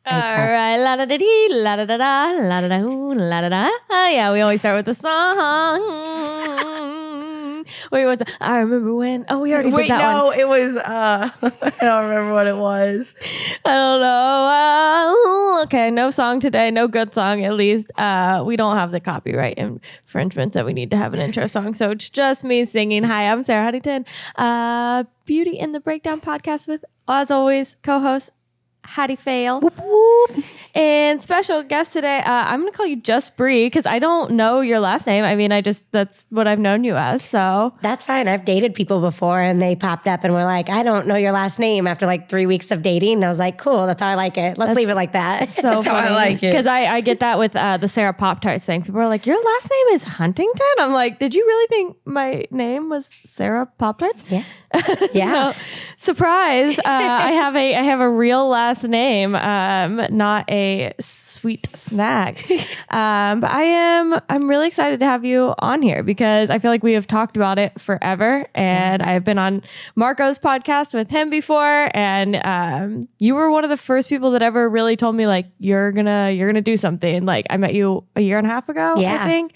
All right, la da da dee, la da da da, la da da ooh, la da da. Yeah, we always start with the song. Wait, what's I remember when? Oh, we already did that one. No, it was. I don't remember what it was. I don't know. Okay, no song today, no good song at least. We don't have the copyright infringements that we need to have an intro song, so it's just me singing. Hi, I'm Sarah Huntington. Beauty in the Breakdown podcast with, as always, co-host Hattie Fail. Whoop, whoop. And special guest today, I'm going to call you Just Bree because I don't know your last name. I mean, that's what I've known you as, so. That's fine. I've dated people before and they popped up and were like, I don't know your last name after like 3 weeks of dating. And I was like, cool, that's how I like it. Let's leave it like that. So that's funny. how I like it. Because I get that with the Sarah Pop-Tarts thing. People are like, your last name is Huntington? I'm like, did you really think my name was Sarah Pop-Tarts? Yeah. Yeah. So, surprise. I have a real last name, not a sweet snack. But I'm really excited to have you on here because I feel like we have talked about it forever. And I've been on Marco's podcast with him before. And you were one of the first people that ever really told me like, you're gonna do something. Like I met you a year and a half ago, I think.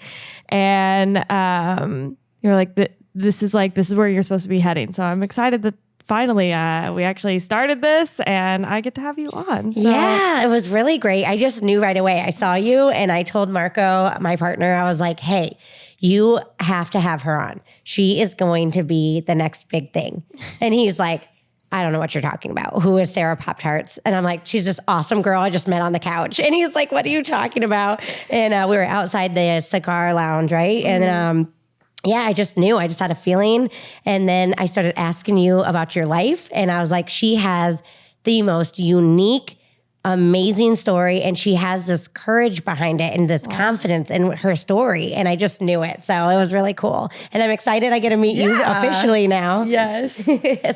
And you're like, this is where you're supposed to be heading. So I'm excited that finally we actually started this and I get to have you on. So. Yeah, it was really great. I just knew right away. I saw you and I told Marco, my partner, I was like, hey, you have to have her on. She is going to be the next big thing. And he's like, I don't know what you're talking about. Who is Sarah Pop-Tarts? And I'm like, she's this awesome girl I just met on the couch. And he was like, what are you talking about? And we were outside the cigar lounge, right? Mm-hmm. And yeah, I just knew. I just had a feeling. And then I started asking you about your life. And I was like, she has the most unique, amazing story. And she has this courage behind it and this confidence in her story. And I just knew it. So it was really cool. And I'm excited I get to meet you officially now. Yes.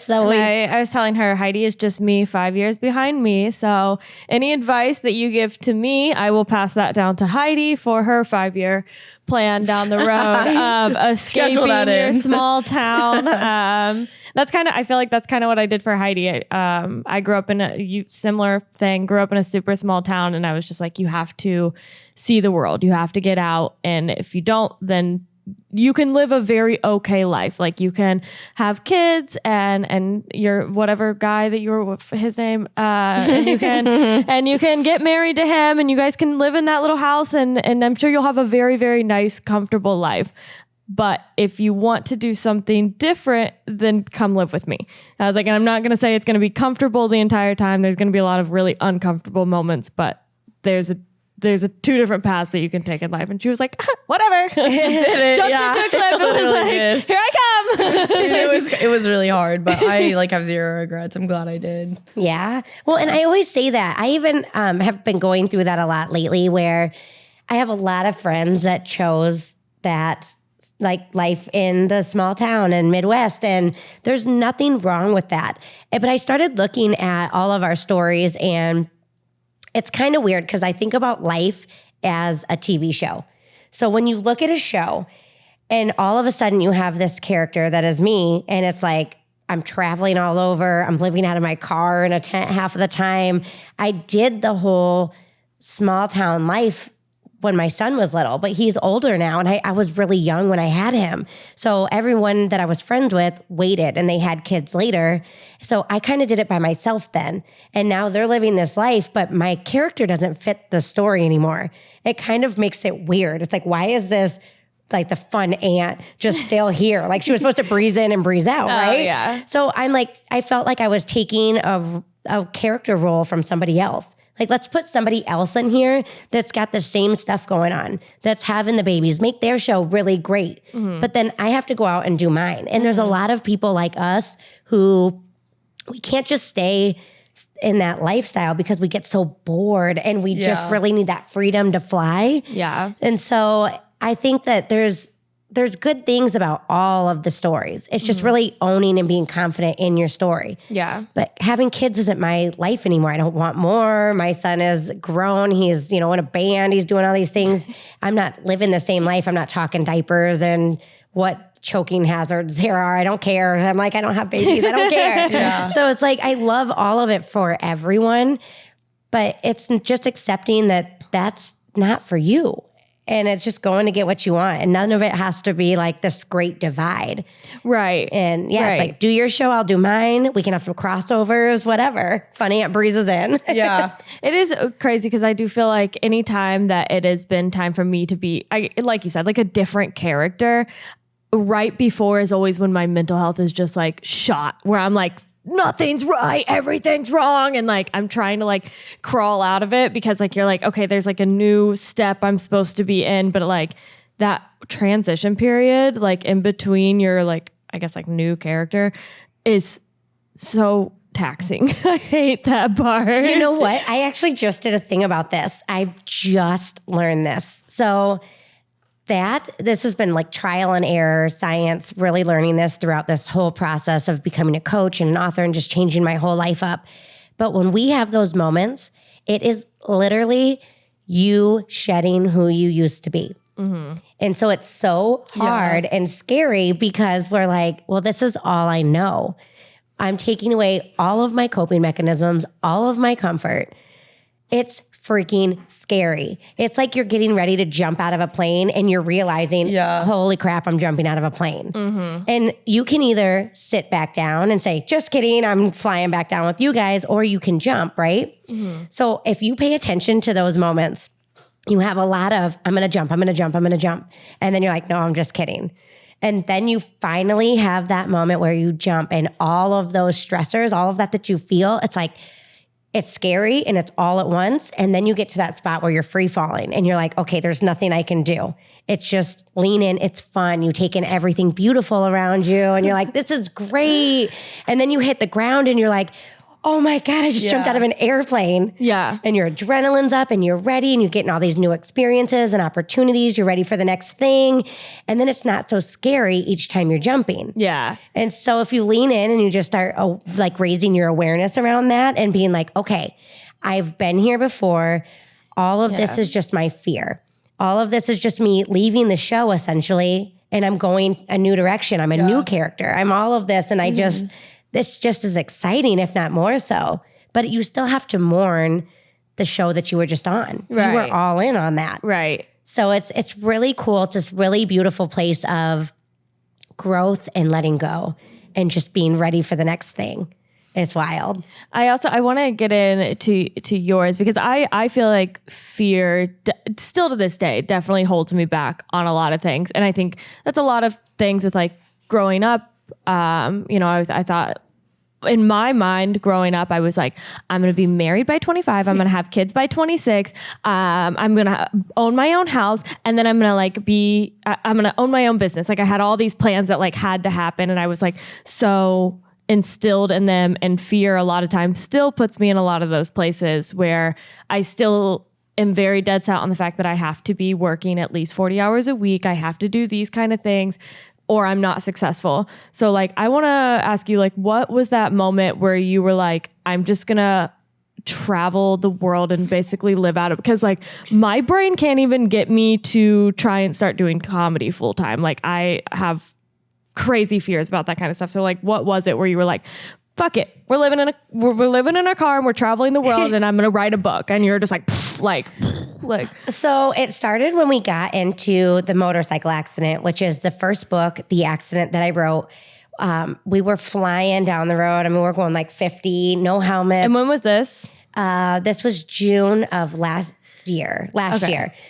So I was telling her, Heidi is just me 5 years behind me. So any advice that you give to me, I will pass that down to Heidi for her 5-year plan down the road of escaping your small town. I feel like that's kind of what I did for Heidi. I grew up in a similar thing, grew up in a super small town. And I was just like, you have to see the world. You have to get out. And if you don't, then you can live a very okay life. Like you can have kids and your whatever guy that you were with, his name, and you can get married to him and you guys can live in that little house and I'm sure you'll have a very, very nice, comfortable life. But if you want to do something different, then come live with me. I was like, and I'm not going to say it's going to be comfortable the entire time. There's going to be a lot of really uncomfortable moments, but there's two different paths that you can take in life. And she was like, whatever. Jumped into a cliff and was like, here I come. It was really hard, but I have zero regrets. I'm glad I did. yeah. Well, and I always say that. I even have been going through that a lot lately where I have a lot of friends that chose that life in the small town and Midwest. And there's nothing wrong with that. But I started looking at all of our stories and it's kind of weird because I think about life as a TV show. So when you look at a show and all of a sudden you have this character that is me and it's like, I'm traveling all over. I'm living out of my car in a tent half of the time. I did the whole small town life when my son was little, but he's older now. And I was really young when I had him. So everyone that I was friends with waited and they had kids later. So I kind of did it by myself then. And now they're living this life, but my character doesn't fit the story anymore. It kind of makes it weird. It's like, why is this like the fun aunt just still here? Like she was supposed to breeze in and breeze out, right? Yeah. So I'm like, I felt like I was taking a character role from somebody else. Like, let's put somebody else in here that's got the same stuff going on, that's having the babies, make their show really great. Mm-hmm. But then I have to go out and do mine. And there's a lot of people like us who we can't just stay in that lifestyle because we get so bored and we just really need that freedom to fly. Yeah. And so I think that there's good things about all of the stories. It's just really owning and being confident in your story. Yeah. But having kids isn't my life anymore. I don't want more. My son is grown. He's, in a band. He's doing all these things. I'm not living the same life. I'm not talking diapers and what choking hazards there are. I don't care. I'm like, I don't have babies. I don't care. So it's like, I love all of it for everyone. But it's just accepting that that's not for you. And it's just going to get what you want. And none of it has to be like this great divide. Right. And yeah, Right. it's like, do your show, I'll do mine. We can have some crossovers, whatever. Funny Aunt breezes in. Yeah. It is crazy because I do feel like any time that it has been time for me to be, like you said, like a different character, right before is always when my mental health is just like shot, where I'm like, nothing's right, everything's wrong. And like, I'm trying to like crawl out of it because like, you're like, okay, there's like a new step I'm supposed to be in. But like that transition period, like in between your like, I guess like new character is so taxing. I hate that part. You know what? I actually just did a thing about this. I just learned this. So this has been like trial and error science, really learning this throughout this whole process of becoming a coach and an author and just changing my whole life up. But when we have those moments, it is literally you shedding who you used to be. Mm-hmm. And so it's so hard and scary because we're like, well, this is all I know. I'm taking away all of my coping mechanisms, all of my comfort. It's freaking scary. It's like you're getting ready to jump out of a plane and you're realizing, holy crap, I'm jumping out of a plane. Mm-hmm. And you can either sit back down and say, just kidding, I'm flying back down with you guys, or you can jump, right? Mm-hmm. So if you pay attention to those moments, you have a lot of, I'm going to jump, I'm going to jump, I'm going to jump. And then you're like, no, I'm just kidding. And then you finally have that moment where you jump and all of those stressors, all of that you feel, it's like, it's scary and it's all at once. And then you get to that spot where you're free falling and you're like, okay, there's nothing I can do. It's just lean in. It's fun. You take in everything beautiful around you and you're like, this is great. And then you hit the ground and you're like, oh my God, I just jumped out of an airplane. Yeah. And your adrenaline's up and you're ready and you're getting all these new experiences and opportunities. You're ready for the next thing. And then it's not so scary each time you're jumping. Yeah. And so if you lean in and you just start like raising your awareness around that and being like, okay, I've been here before. All of this is just my fear. All of this is just me leaving the show essentially. And I'm going a new direction. I'm a new character. I'm all of this. And it's just as exciting, if not more so. But you still have to mourn the show that you were just on. Right. You were all in on that. Right. So it's really cool. It's this really beautiful place of growth and letting go and just being ready for the next thing. It's wild. I want to get into yours because I feel like fear still to this day definitely holds me back on a lot of things. And I think that's a lot of things with like growing up. I thought in my mind growing up, I was like, I'm going to be married by 25. I'm going to have kids by 26. I'm going to own my own house. And then I'm going to I'm going to own my own business. Like I had all these plans that like had to happen. And I was like, so instilled in them, and fear a lot of times still puts me in a lot of those places where I still am very dead set on the fact that I have to be working at least 40 hours a week. I have to do these kind of things, or I'm not successful. So like, I want to ask you, like, what was that moment where you were like, I'm just going to travel the world and basically live out of, because like my brain can't even get me to try and start doing comedy full time. Like I have crazy fears about that kind of stuff. So like, what was it where you were like, fuck it, we're living in a car and we're traveling the world and I'm going to write a book, and you're just like. So it started when we got into the motorcycle accident, which is the first book, the accident that I wrote. We were flying down the road. I mean, we were going like 50, no helmets. And when was this? This was June of last year.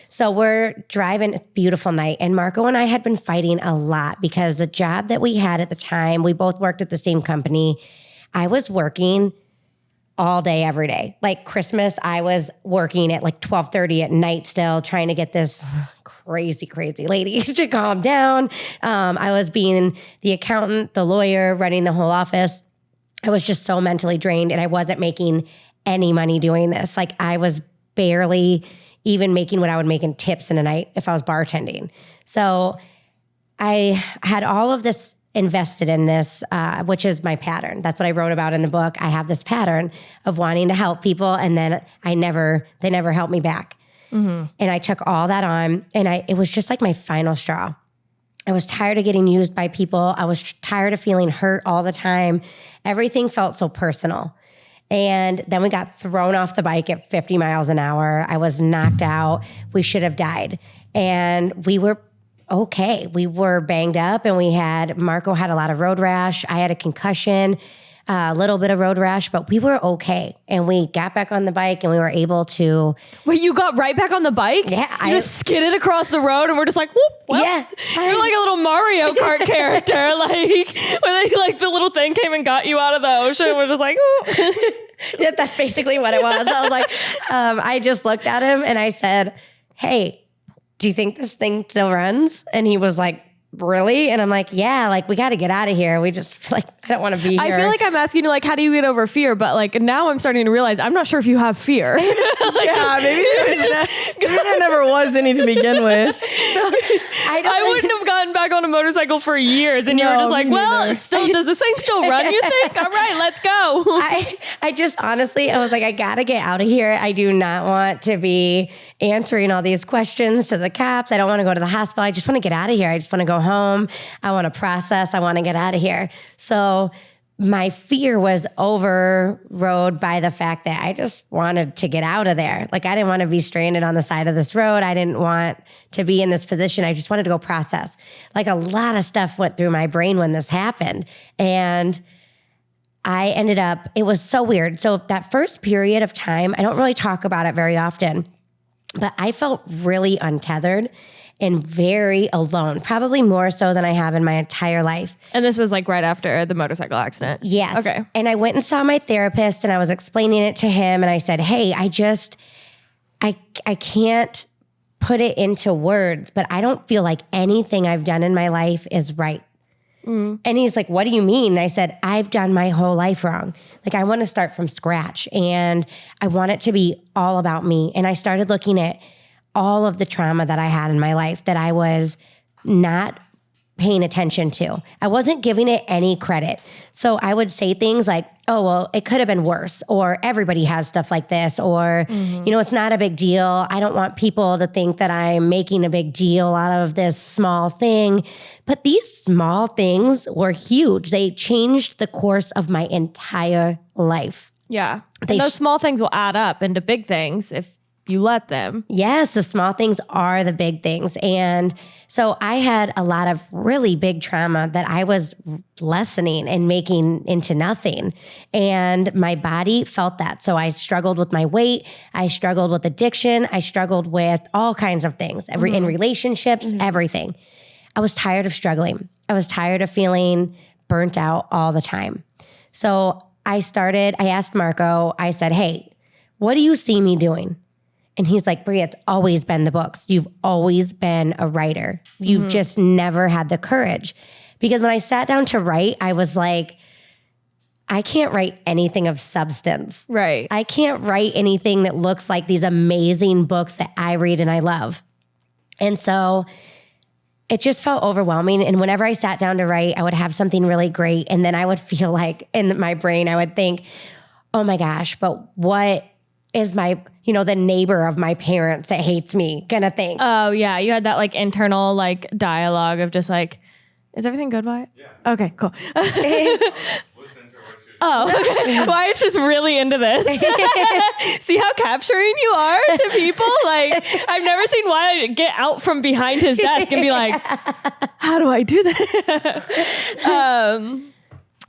So we're driving, it's a beautiful night. And Marco and I had been fighting a lot because the job that we had at the time, we both worked at the same company. I was working all day, every day. Like Christmas, I was working at like 12:30 at night still, trying to get this crazy lady to calm down. I was being the accountant, the lawyer, running the whole office. I was just so mentally drained, and I wasn't making any money doing this. Like I was barely even making what I would make in tips in a night if I was bartending. So I had all of this invested in this, which is my pattern. That's what I wrote about in the book. I have this pattern of wanting to help people, and then they never helped me back. Mm-hmm. And I took all that on, and it was just like my final straw. I was tired of getting used by people. I was tired of feeling hurt all the time. Everything felt so personal. And then we got thrown off the bike at 50 miles an hour. I was knocked out. We should have died. And we were okay. We were banged up, and Marco had a lot of road rash. I had a concussion, a little bit of road rash, but we were okay. And we got back on the bike, and we were able to. Wait, you got right back on the bike? Yeah. You just skidded across the road, and we're just like, whoop, well, Yeah. you're like a little Mario Kart character. Like, when the little thing came and got you out of the ocean, we're just like, ooh. Yeah, that's basically what it was. I was like, I just looked at him and I said, hey, do you think this thing still runs? And he was like, really? And I'm like, yeah, like we got to get out of here. We just like, I don't want to be here. I feel like I'm asking you, like, how do you get over fear? But like now I'm starting to realize I'm not sure if you have fear. Yeah, maybe there never was any to begin with. So I wouldn't have gotten back on a motorcycle for years. And you were No, just like, me well, neither. does this thing still run, you think? All right, let's go. I just honestly, I was like, I got to get out of here. I do not want to be answering all these questions to the cops. I don't want to go to the hospital. I just want to get out of here. I just want to go home. I want to process. I want to get out of here. So my fear was overrode by the fact that I just wanted to get out of there. Like I didn't want to be stranded on the side of this road. I didn't want to be in this position. I just wanted to go process. Like a lot of stuff went through my brain when this happened. And I ended up, it was so weird. So that first period of time, I don't really talk about it very often, but I felt really untethered and very alone, probably more so than I have in my entire life. And this was like right after the motorcycle accident. Yes. Okay. And I went and saw my therapist and I was explaining it to him and I said, hey, I can't put it into words, but I don't feel like anything I've done in my life is right. And he's like, what do you mean? And I said, I've done my whole life wrong. Like I want to start from scratch and I want it to be all about me. And I started looking at all of the trauma that I had in my life that I was not paying attention to. I wasn't giving it any credit. So I would say things like, oh, well, it could have been worse, or everybody has stuff like this, or, it's not a big deal. I don't want people to think that I'm making a big deal out of this small thing. But these small things were huge. They changed the course of my entire life. Yeah. And those small things will add up into big things if you let them. Yes, the small things are the big things. And so I had a lot of really big trauma that I was lessening and making into nothing. And my body felt that. So I struggled with my weight. I struggled with addiction. I struggled with all kinds of things, in relationships, everything. I was tired of struggling. I was tired of feeling burnt out all the time. So I asked Marco, I said, hey, what do you see me doing? And he's like, Bria, it's always been the books. You've always been a writer. You've just never had the courage. Because when I sat down to write, I was like, I can't write anything of substance. Right. I can't write anything that looks like these amazing books that I read and I love. And so it just felt overwhelming. And whenever I sat down to write, I would have something really great. And then I would feel like in my brain, I would think, oh my gosh, but what is my, the neighbor of my parents that hates me gonna think? Oh yeah. You had that like internal like dialogue of just like, is everything good, Wyatt? Yeah. Okay, cool. Oh, okay. Wyatt's just really into this. See how capturing you are to people? Like, I've never seen Wyatt get out from behind his desk and be like, how do I do that?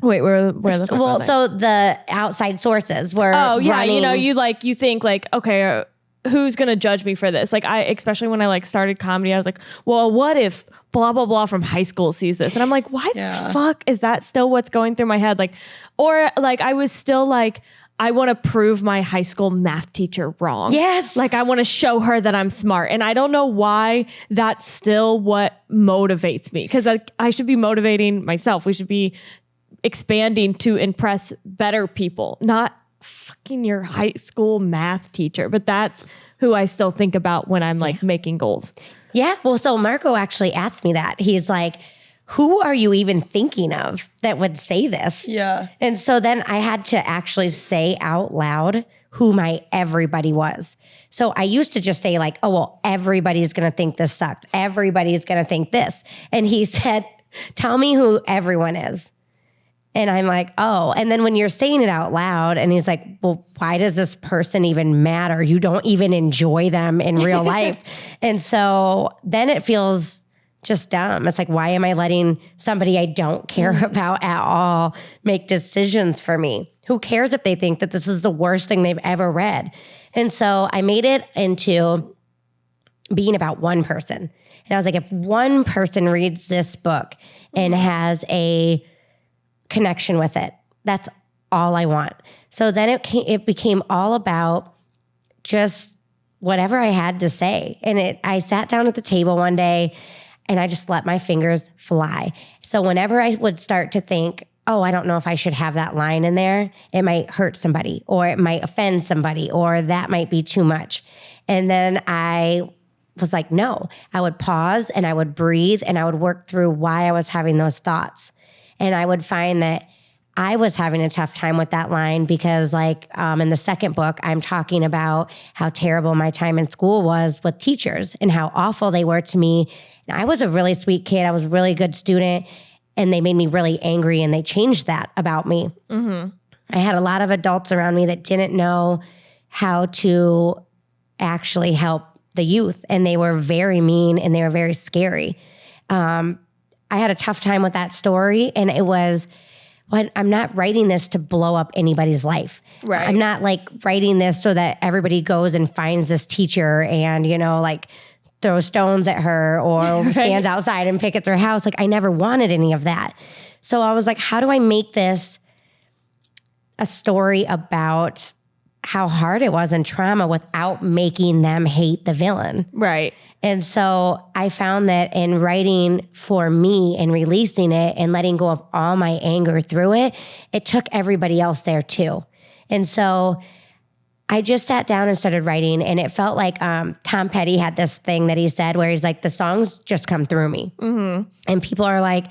Wait, where the fuck was I? So the outside sources were running. running. You think like, okay, who's going to judge me for this? Like especially when I like started comedy, I was like, well, what if blah, blah, blah from high school sees this? And I'm like, why the fuck is that still what's going through my head? Like, or like, I was still like, I want to prove my high school math teacher wrong. Yes. Like I want to show her that I'm smart. And I don't know why that's still what motivates me. Cause I should be motivating myself. We should be expanding to impress better people, not fucking your high school math teacher. But that's who I still think about when I'm like making goals. Yeah. Well, so Marco actually asked me that. He's like, who are you even thinking of that would say this? Yeah. And so then I had to actually say out loud who my everybody was. So I used to just say like, oh, well, everybody's going to think this sucks. Everybody's going to think this. And he said, tell me who everyone is. And I'm like, oh. And then when you're saying it out loud and he's like, well, why does this person even matter? You don't even enjoy them in real life. And so then it feels just dumb. It's like, why am I letting somebody I don't care about at all make decisions for me? Who cares if they think that this is the worst thing they've ever read? And so I made it into being about one person. And I was like, if one person reads this book and has a connection with it, that's all I want. So then it became all about just whatever I had to say. And I sat down at the table one day and I just let my fingers fly. So whenever I would start to think, oh, I don't know if I should have that line in there, it might hurt somebody or it might offend somebody or that might be too much. And then I was like, no, I would pause and I would breathe and I would work through why I was having those thoughts. And I would find that I was having a tough time with that line because in the second book, I'm talking about how terrible my time in school was with teachers and how awful they were to me. And I was a really sweet kid. I was a really good student and they made me really angry and they changed that about me. Mm-hmm. I had a lot of adults around me that didn't know how to actually help the youth and they were very mean and they were very scary. I had a tough time with that story and it was, well, I'm not writing this to blow up anybody's life. Right. I'm not writing this so that everybody goes and finds this teacher and, throw stones at her or stands outside and pick at their house. I never wanted any of that. So I was like, how do I make this a story about how hard it was in trauma without making them hate the villain? Right. And so I found that in writing for me and releasing it and letting go of all my anger through it, it took everybody else there too. And so I just sat down and started writing and it felt like Tom Petty had this thing that he said where he's like, the songs just come through me. Mm-hmm. And people are like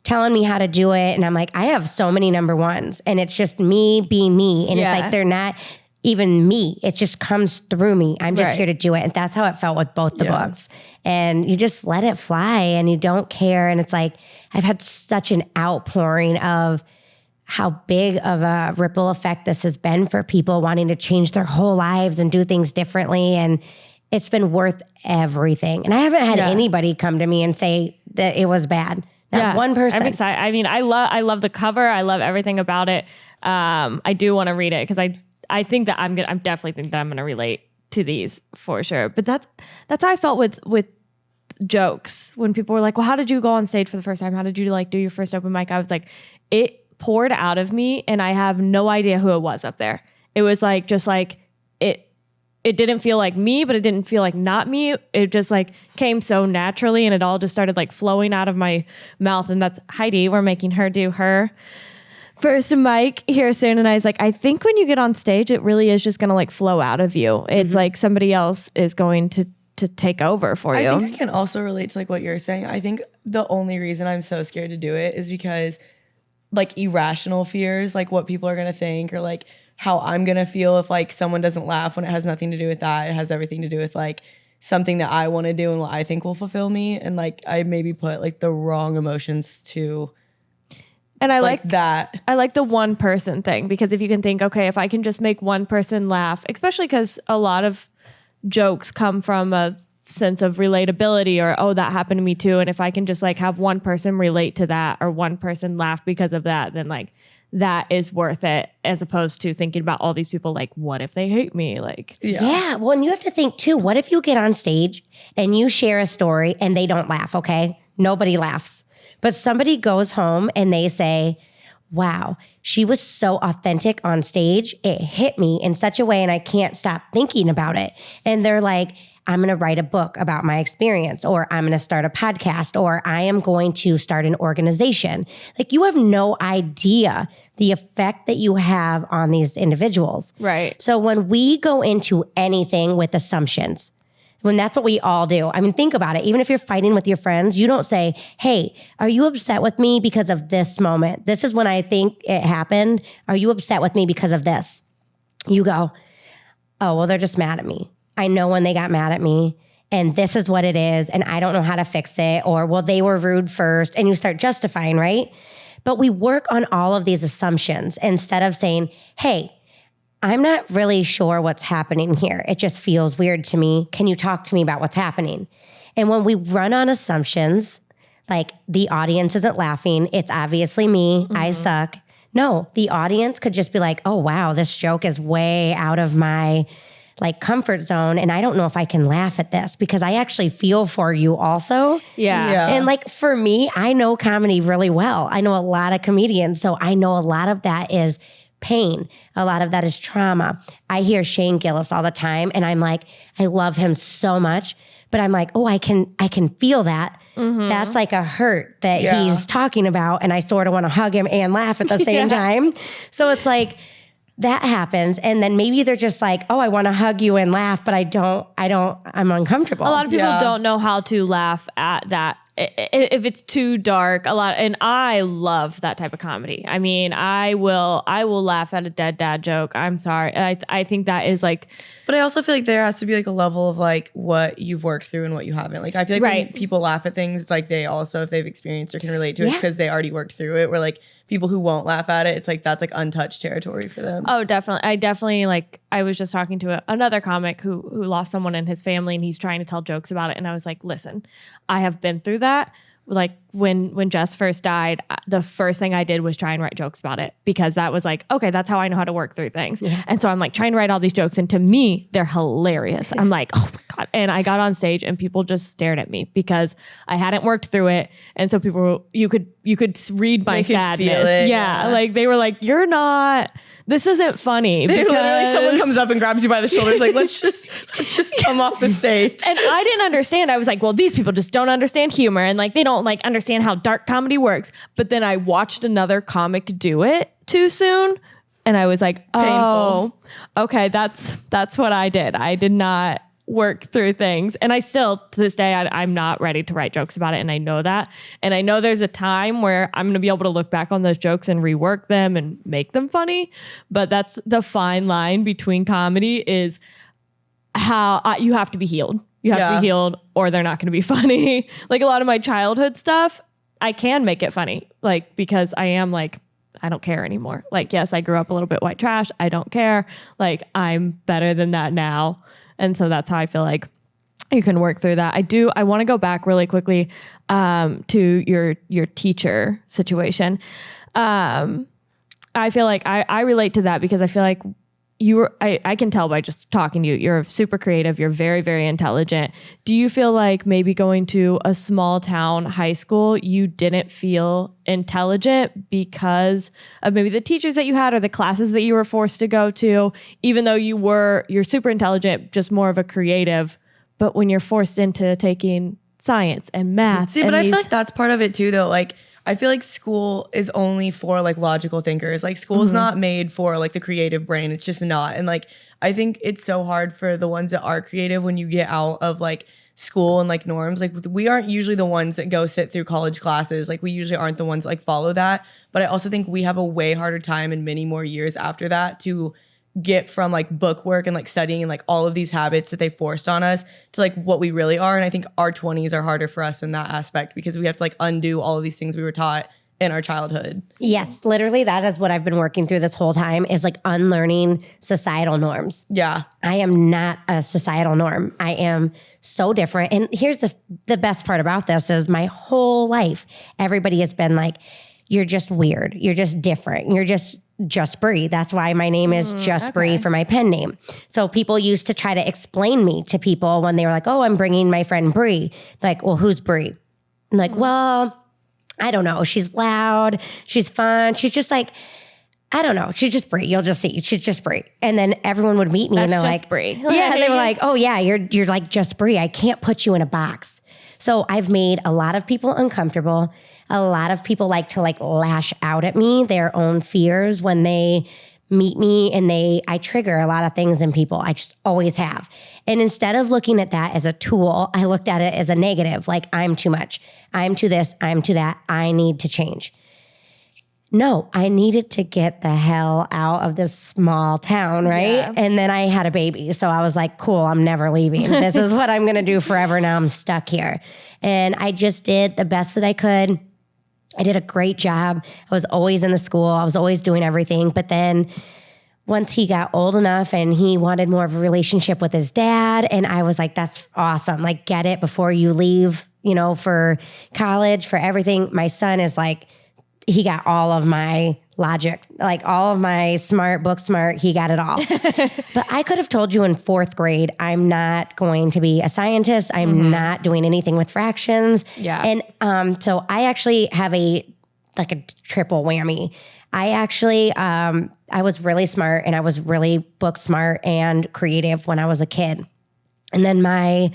telling me how to do it. And I'm like, I have so many number ones and it's just me being me. And it's like, they're not even me. It just comes through me. I'm just here to do it. And that's how it felt with both the books. And you just let it fly and you don't care. And it's like, I've had such an outpouring of how big of a ripple effect this has been for people wanting to change their whole lives and do things differently. And it's been worth everything. And I haven't had anybody come to me and say that it was bad. Not one person. I'm excited. I mean, I love the cover. I love everything about it. I do want to read it because I think that I'm definitely think that I'm gonna relate to these for sure. But that's how I felt with jokes when people were like, well, how did you go on stage for the first time? How did you do your first open mic? I was like, it poured out of me and I have no idea who it was up there. It was it didn't feel like me, but it didn't feel like not me. It just came so naturally and it all just started flowing out of my mouth. And that's Heidi. We're making her do her first mic here soon. And I was like, I think when you get on stage, it really is just going to flow out of you. It's like somebody else is going to take over for you. I think I can also relate to what you're saying. I think the only reason I'm so scared to do it is because irrational fears, what people are going to think or how I'm going to feel if someone doesn't laugh when it has nothing to do with that. It has everything to do with something that I want to do and what I think will fulfill me. And I maybe put the wrong emotions to and I like that. I like the one person thing because if you can think, okay, if I can just make one person laugh, especially because a lot of jokes come from a sense of relatability or, oh, that happened to me too. And if I can just have one person relate to that or one person laugh because of that, then that is worth it as opposed to thinking about all these people what if they hate me? Yeah. Well, and you have to think too, what if you get on stage and you share a story and they don't laugh, okay? Nobody laughs. But somebody goes home and they say, wow, she was so authentic on stage. It hit me in such a way and I can't stop thinking about it. And they're like, I'm going to write a book about my experience, or I'm going to start a podcast, or I am going to start an organization. You have no idea the effect that you have on these individuals. Right. So when we go into anything with assumptions, when that's what we all do. I mean, think about it. Even if you're fighting with your friends, you don't say, hey, are you upset with me because of this moment? This is when I think it happened. Are you upset with me because of this? You go, oh, well, they're just mad at me. I know when they got mad at me and this is what it is and I don't know how to fix it, or well, they were rude first, and you start justifying, right? But we work on all of these assumptions instead of saying, hey, I'm not really sure what's happening here. It just feels weird to me. Can you talk to me about what's happening? And when we run on assumptions, like the audience isn't laughing, it's obviously me, I suck. No, the audience could just be like, oh, wow, this joke is way out of my like comfort zone. And I don't know if I can laugh at this because I actually feel for you also. Yeah. And like for me, I know comedy really well. I know a lot of comedians. So I know a lot of that is pain. A lot of that is trauma. I hear Shane Gillis all the time and I'm like, I love him so much, but I'm like, oh, I can feel that. That's like a hurt that he's talking about. And I sort of want to hug him and laugh at the same time. So it's like that happens. And then maybe they're just like, oh, I want to hug you and laugh, but I'm uncomfortable. A lot of people don't know how to laugh at that. If it's too dark, and I love that type of comedy. I mean, I will laugh at a dead dad joke. I'm sorry. I think that is like, but I also feel like there has to be like a level of like what you've worked through and what you haven't. Like I feel like when people laugh at things, it's like they also, if they've experienced or can relate to it, because they already worked through it. Where like people who won't laugh at it, it's like that's like untouched territory for them. Oh, definitely. I definitely like. I was just talking to another comic who lost someone in his family, and he's trying to tell jokes about it. And I was like, listen, I have been through that. Like when Jess first died, the first thing I did was try and write jokes about it because that was like, okay, that's how I know how to work through things. Yeah. And so I'm like trying to write all these jokes, and to me, they're hilarious. I'm like, oh my God. And I got on stage and people just stared at me because I hadn't worked through it. And so people, you could read my sadness. Feel it, yeah. Like they were like, you're not, this isn't funny. Literally someone comes up and grabs you by the shoulders like, let's just come off the stage. And I didn't understand. I was like, well, these people just don't understand humor and like they don't like understand how dark comedy works. But then I watched another comic do it too soon. And I was like, oh, okay, that's what I did. I did not work through things. And I still, to this day, I'm not ready to write jokes about it. And I know that. And I know there's a time where I'm going to be able to look back on those jokes and rework them and make them funny. But that's the fine line between comedy is how you have to be healed. You have to be healed or they're not going to be funny. Like a lot of my childhood stuff, I can make it funny. Like, because I am like, I don't care anymore. Like, yes, I grew up a little bit white trash. I don't care. Like, I'm better than that now. And so that's how I feel like you can work through that. I want to go back really quickly to your teacher situation. I feel like I relate to that because I feel like I can tell by just talking to you, you're super creative. You're very, very intelligent. Do you feel like maybe going to a small town high school, you didn't feel intelligent because of maybe the teachers that you had or the classes that you were forced to go to, even though you're super intelligent, just more of a creative, but when you're forced into taking science and math. See, but I feel like that's part of it too, though. Like, I feel like school is only for like logical thinkers. Like school's not made for like the creative brain. It's just not. And like, I think it's so hard for the ones that are creative when you get out of like school and like norms. Like we aren't usually the ones that go sit through college classes. Like we usually aren't the ones that like follow that. But I also think we have a way harder time and many more years after that to get from like book work and like studying and like all of these habits that they forced on us to like what we really are. And I think our 20s are harder for us in that aspect because we have to like undo all of these things we were taught in our childhood. Yes, literally that is what I've been working through this whole time is like unlearning societal norms. Yeah. I am not a societal norm. I am so different. And here's the best part about this is my whole life, everybody has been like, you're just weird. You're just different. You're just Bree. That's why my name is Just Bree for my pen name. So people used to try to explain me to people when they were like, oh, I'm bringing my friend Bree. Like, well, who's Bree? I'm like, well, I don't know. She's loud. She's fun. She's just like, I don't know. She's just Bree. You'll just see. She's just Bree. And then everyone would meet me and they're like, Bree. Yeah, they were like, oh yeah, you're like Just Bree. I can't put you in a box. So I've made a lot of people uncomfortable. A lot of people like to like lash out at me, their own fears when they meet me, and I trigger a lot of things in people. I just always have. And instead of looking at that as a tool, I looked at it as a negative, like I'm too much. I'm too this, I'm too that. I need to change. No, I needed to get the hell out of this small town, right? Yeah. And then I had a baby. So I was like, cool, I'm never leaving. This is what I'm going to do forever. Now I'm stuck here. And I just did the best that I could. I did a great job. I was always in the school. I was always doing everything. But then once he got old enough and he wanted more of a relationship with his dad, and I was like, that's awesome. Like, get it before you leave, for college, for everything. My son is like, he got all of my logic, like all of my book smart, he got it all. But I could have told you in 4th grade, I'm not going to be a scientist. I'm not doing anything with fractions. Yeah. And so I actually have a triple whammy. I actually, I was really smart and I was really book smart and creative when I was a kid. And then my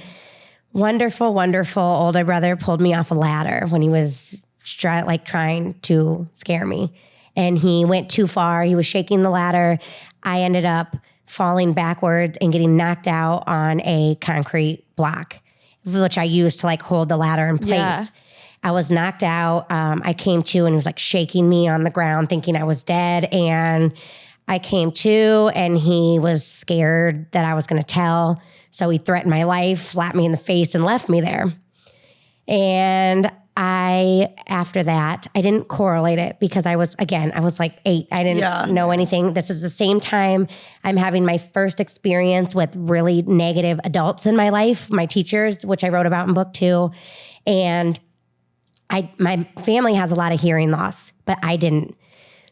wonderful, wonderful older brother pulled me off a ladder when he was trying to scare me. And he went too far. He was shaking the ladder. I ended up falling backwards and getting knocked out on a concrete block, which I used to hold the ladder in place. Yeah. I was knocked out. I came to and he was shaking me on the ground thinking I was dead. And I came to and he was scared that I was going to tell. So he threatened my life, slapped me in the face and left me there. And after that, I didn't correlate it because I was 8. I didn't know anything. This is the same time I'm having my first experience with really negative adults in my life, my teachers, which I wrote about in book 2. And my family has a lot of hearing loss, but I didn't.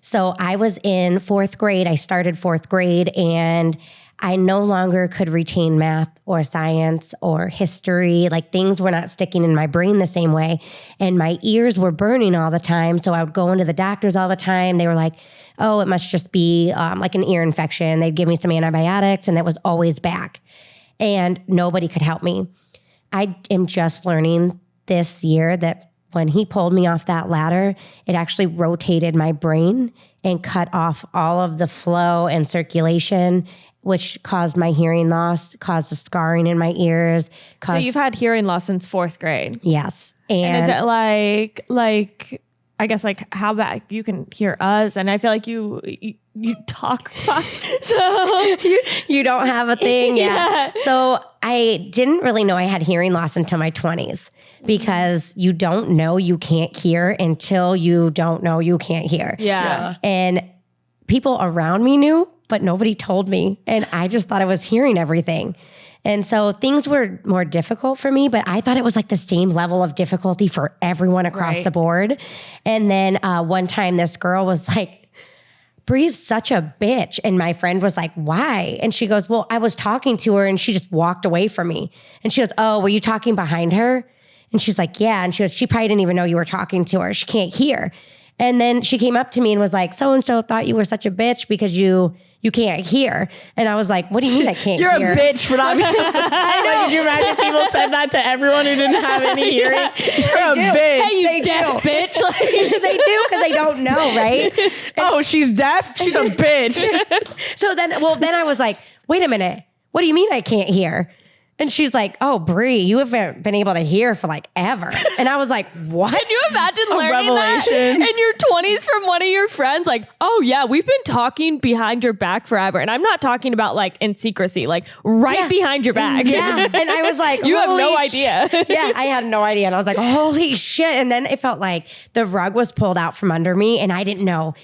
So I was in 4th grade. I started 4th grade and I no longer could retain math or science or history. Things were not sticking in my brain the same way. And my ears were burning all the time. So I would go into the doctors all the time. They were like, oh, it must just be an ear infection. They'd give me some antibiotics and it was always back. And nobody could help me. I am just learning this year that when he pulled me off that ladder, it actually rotated my brain and cut off all of the flow and circulation, which caused my hearing loss, caused the scarring in my ears. So you've had hearing loss since 4th grade? Yes. And is it I guess how bad you can hear us? And I feel like you talk fast. So you don't have a thing yet. Yeah. So I didn't really know I had hearing loss until my 20s because you don't know you can't hear until you don't know you can't hear. Yeah. And people around me knew, but nobody told me. And I just thought I was hearing everything. And so things were more difficult for me, but I thought it was the same level of difficulty for everyone across the board. And then one time this girl was like, Bree's such a bitch. And my friend was like, why? And she goes, well, I was talking to her and she just walked away from me. And she goes, oh, were you talking behind her? And she's like, yeah. And she goes, she probably didn't even know you were talking to her. She can't hear. And then she came up to me and was like, so-and-so thought you were such a bitch because you can't hear. And I was like, what do you mean I can't You're hear? You're a bitch for not being I know. Could you imagine if people said that to everyone who didn't have any hearing? You're a bitch. Hey, you deaf bitch. They do because they don't know, right? Oh, she's deaf? She's a bitch. So then I was like, wait a minute. What do you mean I can't hear? And she's like, oh, Bree, you haven't been able to hear for ever. And I was like, what? Can you imagine learning that in your 20s from one of your friends? Oh yeah, we've been talking behind your back forever. And I'm not talking about in secrecy, behind your back. Yeah. And I was like, you have no idea. Yeah, I had no idea. And I was like, holy shit. And then it felt like the rug was pulled out from under me and I didn't know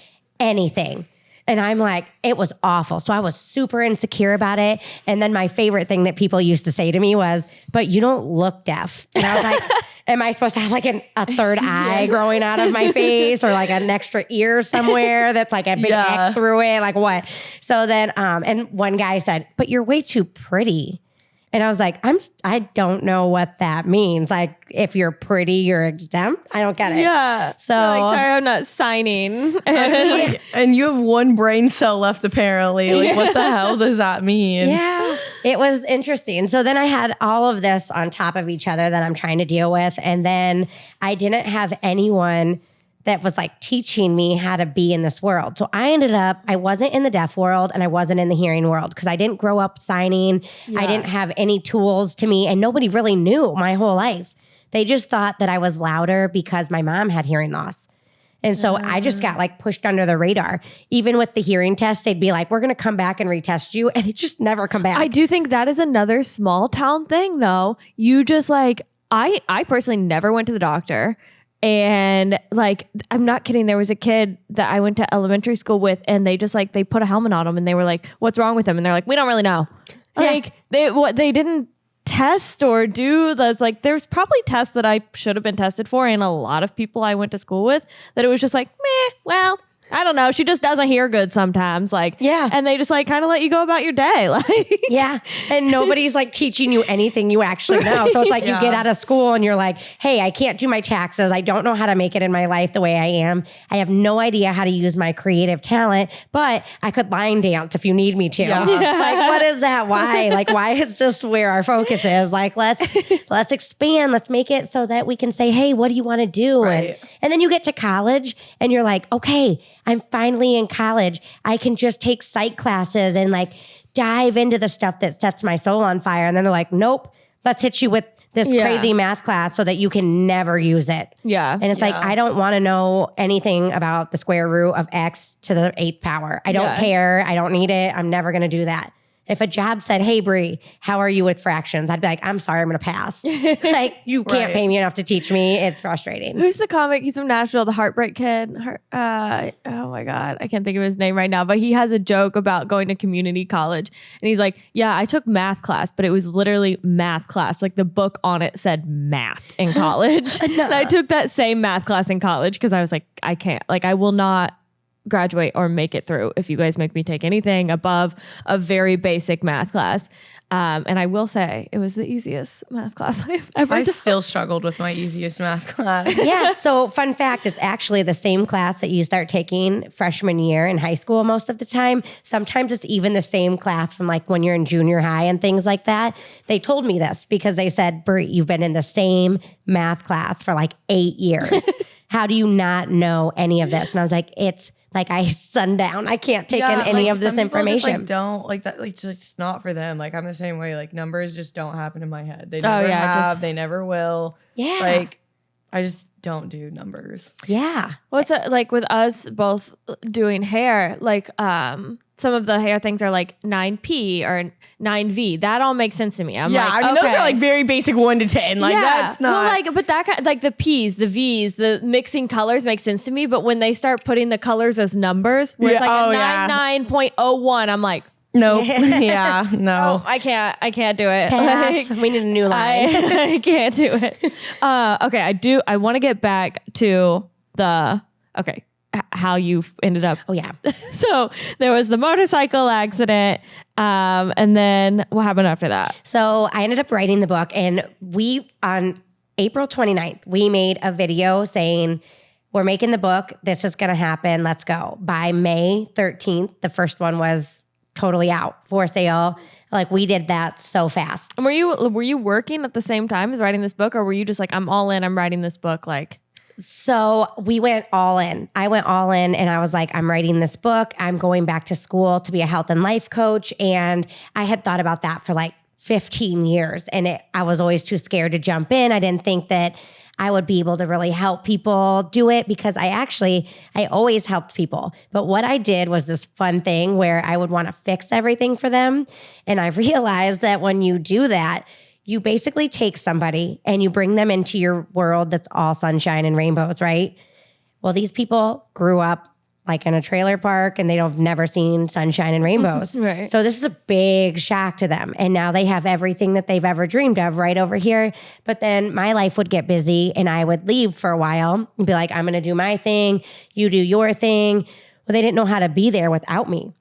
anything. And I'm like, it was awful. So I was super insecure about it. And then my favorite thing that people used to say to me was, but you don't look deaf. And I was like, am I supposed to have a third eye growing out of my face or an extra ear somewhere that's a big X through it? What? So then, and one guy said, but you're way too pretty. And I was like, I don't know what that means. If you're pretty, you're exempt. I don't get it. Yeah. So sorry, I'm not signing. And you have one brain cell left, apparently. What the hell does that mean? Yeah. It was interesting. So then I had all of this on top of each other that I'm trying to deal with. And then I didn't have anyone that was teaching me how to be in this world. So I wasn't in the deaf world and I wasn't in the hearing world because I didn't grow up signing. Yeah. I didn't have any tools to me and nobody really knew my whole life. They just thought that I was louder because my mom had hearing loss. And so I just got pushed under the radar. Even with the hearing test, they'd be like, we're going to come back and retest you. And they just never come back. I do think that is another small town thing though. You just I personally never went to the doctor. And like, I'm not kidding. There was a kid that I went to elementary school with, and they just like, they put a helmet on him and they were like, what's wrong with him? And they're like, we don't really know. Like they didn't test or do those. Like, there's probably tests that I should have been tested for. And a lot of people I went to school with that it was just like, meh, well, I don't know. She just doesn't hear good sometimes. Like, and they just like kind of let you go about your day. Like, and nobody's like teaching you anything you actually know. So it's like you get out of school and you're like, hey, I can't do my taxes. I don't know how to make it in my life the way I am. I have no idea how to use my creative talent, but I could line dance if you need me to. Like, what is that? Why? Like, why is just where our focus is? Like, let's expand. Let's make it so that we can say, hey, what do you want to do? And then you get to college and you're like, okay, I'm finally in college. I can just take psych classes and like dive into the stuff that sets my soul on fire. And then they're like, nope, let's hit you with this crazy math class so that you can never use it. And it's like, I don't want to know anything about the square root of X to the 8th power. I don't care. I don't need it. I'm never going to do that. If a job said, hey, Brie, how are you with fractions? I'd be like, I'm sorry, I'm going to pass. Like, you can't pay me enough to teach me. It's frustrating. Who's the comic? He's from Nashville, the Heartbreak Kid. Oh my God. I can't think of his name right now, but he has a joke about going to community college. And he's like, yeah, I took math class, but it was literally math class. Like, the book on it said math in college. And I took that same math class in college because I was like, I can't. Like, I will not graduate or make it through if you guys make me take anything above a very basic math class. And I will say it was the easiest math class I've ever done. Still struggled with my easiest math class. So fun fact, it's actually the same class that you start taking freshman year in high school most of the time. Sometimes it's even the same class from like when you're in junior high and things like that. They told me this because they said, Brie, you've been in the same math class for like 8 years. How do you not know any of this? And I was like, it's like I sundown. I can't take in any of this information. Just, like, don't like that. Like, just not for them. Like, I'm the same way. Like, numbers just don't happen in my head. They never have. They never will. Like, I just don't do numbers. What's it like with us both doing hair? Like, some of the hair things are like 9P or 9V. That all makes sense to me. I'm like, I mean, those are like very basic 1 to 10. Like, that's not. Well, like, but that kind, like the P's, the V's, the mixing colors make sense to me. But when they start putting the colors as numbers, where it's like a 99.01, I'm like, nope. No. I can't do it. Pass. Like, we need a new line. I can't do it. Okay, I want to get back to the how you ended up. So there was the motorcycle accident. And then what happened after that? So I ended up writing the book, and on April 29th, we made a video saying, we're making the book. This is going to happen. Let's go. By May 13th, the first one was totally out for sale. Like, we did that so fast. And were you working at the same time as writing this book, or were you just like, I'm all in, I'm writing this book? Like, so we went all in. I went all in, and I was like, I'm writing this book. I'm going back to school to be a health and life coach. And I had thought about that for like 15 years. And I was always too scared to jump in. I didn't think that I would be able to really help people do it, because I always helped people. But what I did was this fun thing where I would want to fix everything for them. And I realized that when you do that, you basically take somebody and you bring them into your world that's all sunshine and rainbows, right? Well, these people grew up like in a trailer park and they've never seen sunshine and rainbows. Right. So this is a big shock to them. And now they have everything that they've ever dreamed of right over here. But then my life would get busy and I would leave for a while and be like, I'm going to do my thing. You do your thing. Well, they didn't know how to be there without me.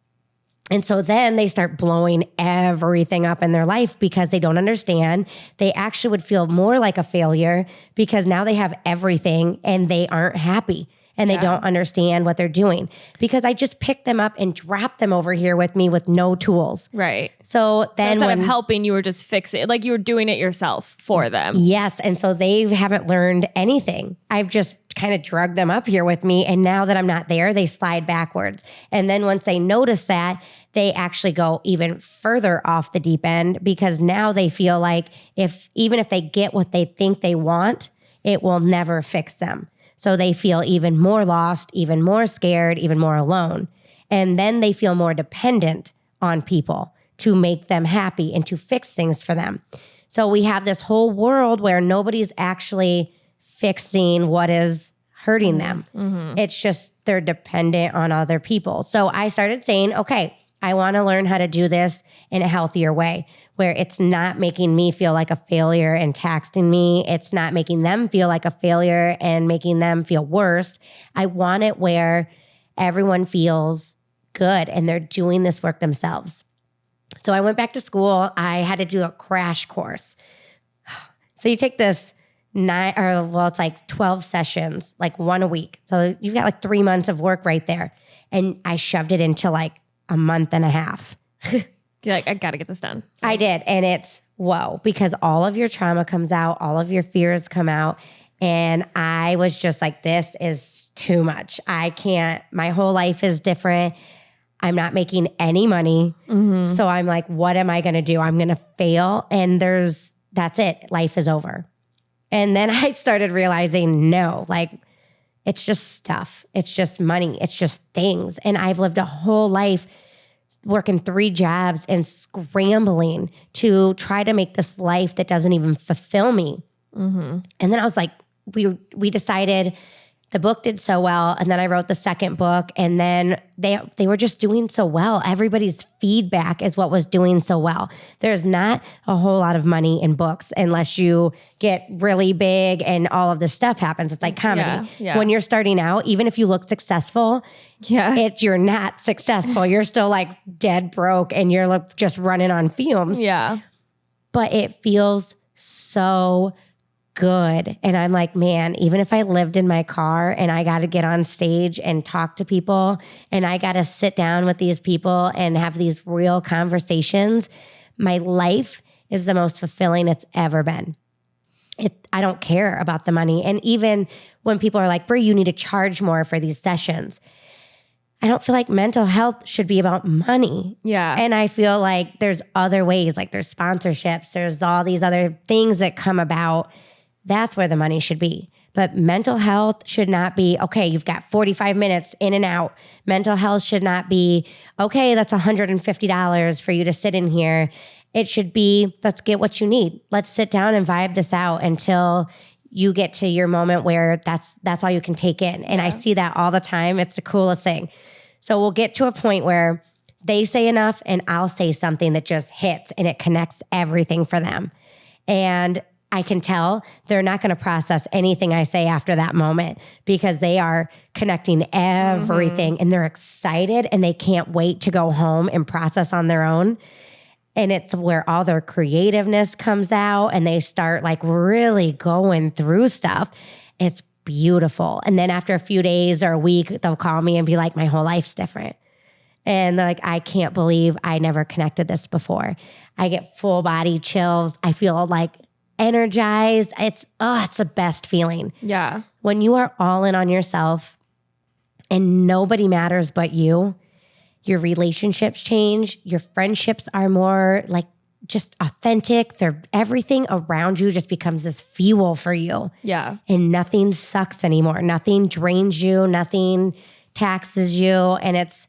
And so then they start blowing everything up in their life because they don't understand. They actually would feel more like a failure because now they have everything and they aren't happy and they don't understand what they're doing, because I just picked them up and dropped them over here with me with no tools. Right. So then instead of helping, you were just fixing it. Like, you were doing it yourself for them. Yes. And so they haven't learned anything. I've just kind of drugged them up here with me. And now that I'm not there, they slide backwards. And then once they notice that, they actually go even further off the deep end, because now they feel like even if they get what they think they want, it will never fix them. So they feel even more lost, even more scared, even more alone. And then they feel more dependent on people to make them happy and to fix things for them. So we have this whole world where nobody's actually fixing what is hurting them. It's just they're dependent on other people. So I started saying, okay, I want to learn how to do this in a healthier way where it's not making me feel like a failure and taxing me. It's not making them feel like a failure and making them feel worse. I want it where everyone feels good and they're doing this work themselves. So I went back to school. I had to do a crash course. So you take this it's like 12 sessions, like one a week. So you've got like 3 months of work right there. And I shoved it into like a month and a half. You're like, I got to get this done. I did. And it's whoa, because all of your trauma comes out, all of your fears come out. And I was just like, this is too much. I can't, my whole life is different. I'm not making any money. So I'm like, what am I going to do? I'm going to fail. And that's it. Life is over. And then I started realizing, no, like it's just stuff. It's just money. It's just things. And I've lived a whole life working 3 jobs and scrambling to try to make this life that doesn't even fulfill me. And then I was like, we decided the book did so well. And then I wrote the second book and then they were just doing so well. Everybody's feedback is what was doing so well. There's not a whole lot of money in books unless you get really big and all of this stuff happens. It's like comedy. Yeah. When you're starting out, even if you look successful, you're not successful. You're still like dead broke and you're like just running on fumes. Yeah. But it feels so good. And I'm like, man, even if I lived in my car and I got to get on stage and talk to people and I got to sit down with these people and have these real conversations, my life is the most fulfilling it's ever been. I don't care about the money. And even when people are like, Brie, you need to charge more for these sessions. I don't feel like mental health should be about money. Yeah. And I feel like there's other ways, like there's sponsorships, there's all these other things that come about. That's where the money should be. But mental health should not be, okay, you've got 45 minutes in and out. Mental health should not be, okay, that's $150 for you to sit in here. It should be, let's get what you need. Let's sit down and vibe this out until you get to your moment where that's all you can take in. And I see that all the time. It's the coolest thing. So we'll get to a point where they say enough and I'll say something that just hits and it connects everything for them. And I can tell they're not going to process anything I say after that moment because they are connecting everything and they're excited and they can't wait to go home and process on their own. And it's where all their creativeness comes out and they start like really going through stuff. It's beautiful. And then after a few days or a week, they'll call me and be like, my whole life's different. And they're like, I can't believe I never connected this before. I get full body chills. I feel like energized. It's the best feeling. Yeah. When you are all in on yourself and nobody matters but you, your relationships change. Your friendships are more like just authentic. Everything around you just becomes this fuel for you. Yeah. And nothing sucks anymore. Nothing drains you. Nothing taxes you. And it's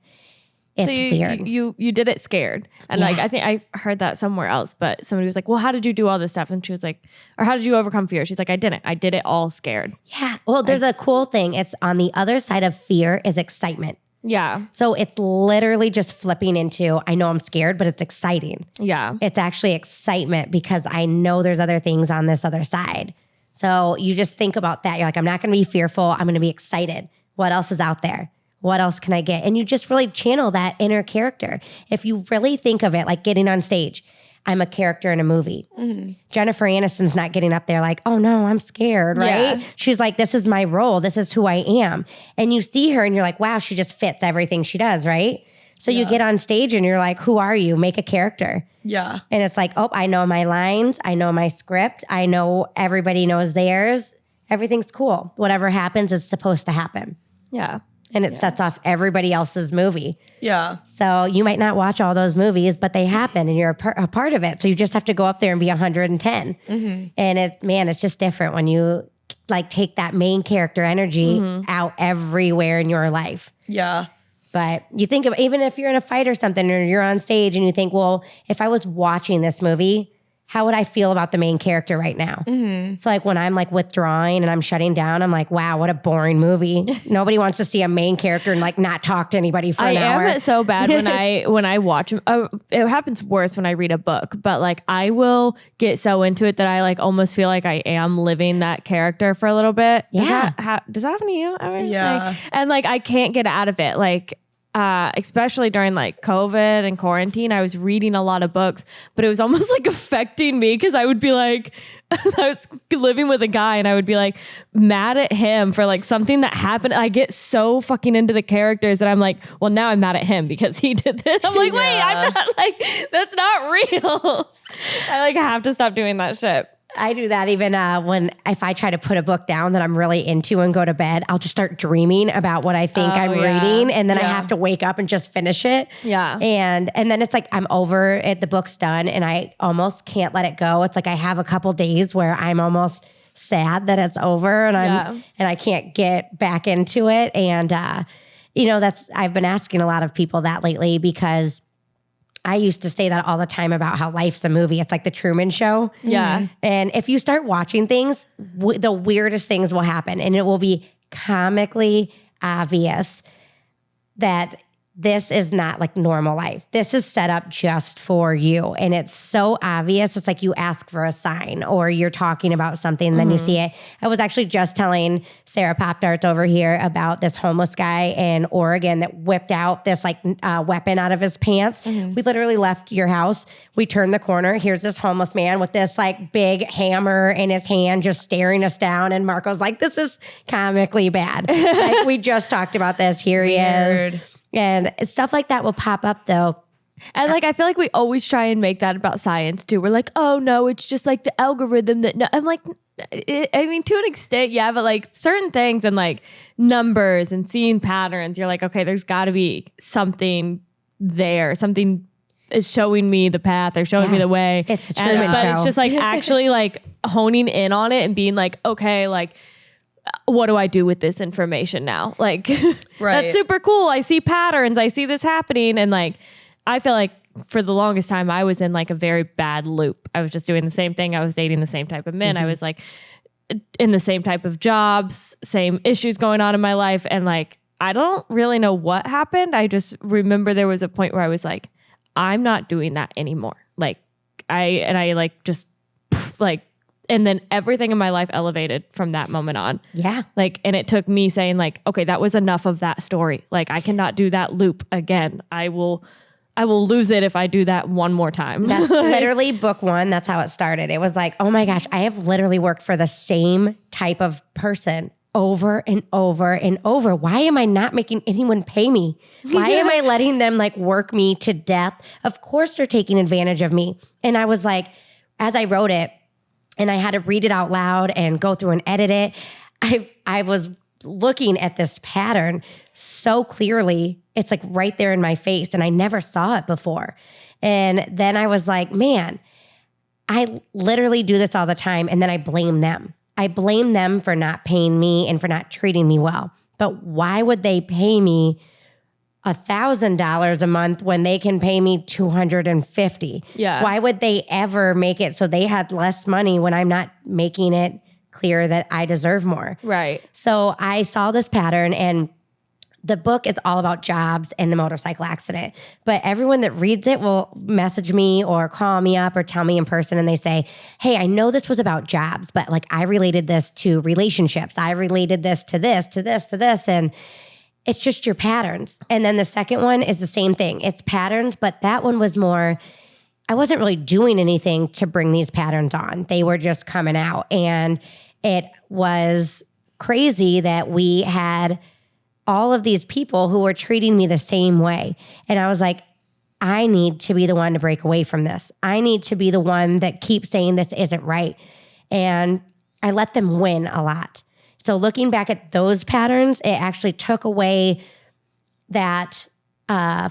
weird. You did it scared. And like, I think I heard that somewhere else, but somebody was like, well, how did you do all this stuff? And she was like, or how did you overcome fear? She's like, I didn't. I did it all scared. Yeah. Well, there's a cool thing. It's on the other side of fear is excitement. Yeah. So it's literally just flipping into, I know I'm scared, but it's exciting. Yeah. It's actually excitement because I know there's other things on this other side. So you just think about that. You're like, I'm not going to be fearful. I'm going to be excited. What else is out there? What else can I get? And you just really channel that inner character. If you really think of it like getting on stage, I'm a character in a movie. Mm-hmm. Jennifer Aniston's not getting up there like, oh no, I'm scared, right? Yeah. She's like, this is my role. This is who I am. And you see her and you're like, wow, she just fits everything she does, right? So you get on stage and you're like, who are you? Make a character. Yeah. And it's like, oh, I know my lines. I know my script. I know everybody knows theirs. Everything's cool. Whatever happens is supposed to happen. Yeah. And it sets off everybody else's movie. Yeah. So you might not watch all those movies, but they happen and you're a part of it. So you just have to go up there and be 110. Mm-hmm. And it's just different when you like take that main character energy out everywhere in your life. Yeah. But you think of, even if you're in a fight or something or you're on stage and you think, well, if I was watching this movie, how would I feel about the main character right now? So like when I'm like withdrawing and I'm shutting down, I'm like, wow, what a boring movie. Nobody wants to see a main character and like not talk to anybody for an hour. I am so bad when I watch. It happens worse when I read a book, but like I will get so into it that I like almost feel like I am living that character for a little bit. Yeah. Does that happen to you? Yeah. Like, and like I can't get out of it. Like especially during like COVID and quarantine, I was reading a lot of books, but it was almost like affecting me because I would be like, I was living with a guy and I would be like mad at him for like something that happened. I get so fucking into the characters that I'm like, well, now I'm mad at him because he did this. I'm like, wait, I'm not like, that's not real. I like have to stop doing that shit. I do that even if I try to put a book down that I'm really into and go to bed, I'll just start dreaming about what I think I'm reading, and then I have to wake up and just finish it. Yeah. And then it's like I'm over it, the book's done, and I almost can't let it go. It's like I have a couple days where I'm almost sad that it's over and I can't get back into it. And I've been asking a lot of people that lately because I used to say that all the time about how life's a movie. It's like the Truman Show. Yeah. And if you start watching things, the weirdest things will happen. And it will be comically obvious that this is not like normal life. This is set up just for you. And it's so obvious. It's like you ask for a sign or you're talking about something and then you see it. I was actually just telling Sarah Pop-Darts over here about this homeless guy in Oregon that whipped out this like weapon out of his pants. We literally left your house. We turned the corner. Here's this homeless man with this like big hammer in his hand just staring us down. And Marco's like, this is comically bad. Like we just talked about this. Here he is. And stuff like that will pop up though. And like, I feel like we always try and make that about science too. We're like, oh no, it's just like the algorithm that, no. I'm like, I mean, to an extent, yeah, but like certain things and like numbers and seeing patterns, you're like, okay, there's gotta be something there. Something is showing me the path or showing me the way. It's the Truman Show. But it's just like actually like honing in on it and being like, okay, like, what do I do with this information now? Like, that's super cool. I see patterns. I see this happening. And like, I feel like for the longest time, I was in like a very bad loop. I was just doing the same thing. I was dating the same type of men. I was like in the same type of jobs, same issues going on in my life. And like, I don't really know what happened. I just remember there was a point where I was like, I'm not doing that anymore. Like I like just like, and then everything in my life elevated from that moment on. Yeah. Like, and it took me saying like, okay, that was enough of that story. Like I cannot do that loop again. I will lose it if I do that one more time. That's literally book one. That's how it started. It was like, oh my gosh, I have literally worked for the same type of person over and over and over. Why am I not making anyone pay me? Why am I letting them like work me to death? Of course they're taking advantage of me. And I was like, as I wrote it, and I had to read it out loud and go through and edit it, I was looking at this pattern so clearly. It's like right there in my face, and I never saw it before. And then I was like, man, I literally do this all the time, and then I blame them. I blame them for not paying me and for not treating me well. But why would they pay me $1,000 a month when they can pay me $250? Yeah. Why would they ever make it so they had less money when I'm not making it clear that I deserve more? Right. So I saw this pattern, and the book is all about jobs and the motorcycle accident. But everyone that reads it will message me or call me up or tell me in person, and they say, hey, I know this was about jobs, but like I related this to relationships. I related this to this, to this, to this. And it's just your patterns. And then the second one is the same thing. It's patterns, but that one was more, I wasn't really doing anything to bring these patterns on. They were just coming out. And it was crazy that we had all of these people who were treating me the same way. And I was like, I need to be the one to break away from this. I need to be the one that keeps saying this isn't right. And I let them win a lot. So looking back at those patterns, it actually took away that